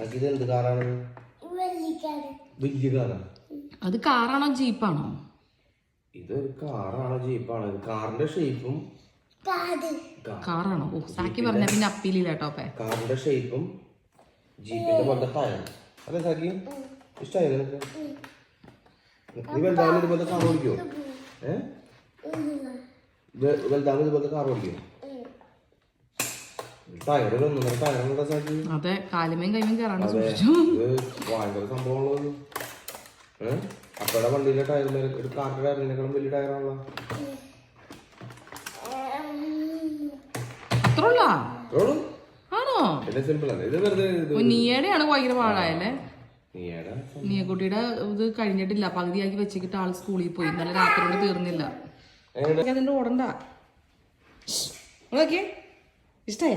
ഇത് എന്ത് കാറാണ്? വലിയ കാറാണ്. അത് കാറാണോ ജീപ്പാണോ? ഇതൊരു കാറാണോ ജീപ്പാണോ? കാറിന്റെ ഷേപ്പും കാറാണോ? ഓ സാക്കി പറഞ്ഞ പിന്നെ അപ്പീലില്ല കേട്ടോ. കാറിന്റെ ഷേപ്പും ജീപ്പിന്റെ പോലത്തെ ടയറും. അതെ സാക്കി, ഇഷ്ടമായി നിനക്ക്? നീ വലുതാവുന്ന ഇതുപോലത്തെ കാർ ഓടിക്കോ? വലുതാവുന്ന ഇതുപോലത്തെ കാർ ഓടിക്കോ? അതെ, കാലുമേം കൈമേം കയറാണ്ട് ഭയങ്കര സംഭവമുള്ളത്. അപ്പയുടെ വണ്ടിയിലെ ടയറിന് ഒരു കാറിന്റെ ടയറിനേക്കാളും വലിയ ടയറാണല്ലോ. ആണോ? സിമ്പിൾ അല്ലേ ഇത്? വെറുതെ നീയുടെയാണ് ഭയങ്കര പാഴായല്ലേ? നീയക്കുട്ടിയുടെ ഇത് കഴിഞ്ഞിട്ടില്ല, പകുതിയാക്കി വെച്ചിട്ട് ആള് സ്കൂളിൽ പോയി. ഇന്നലെ രാത്രി കൊണ്ട് തീർന്നില്ല. അതിന്റെ ഓടണ്ട. നോക്കിയേ, ഇഷ്ടായ?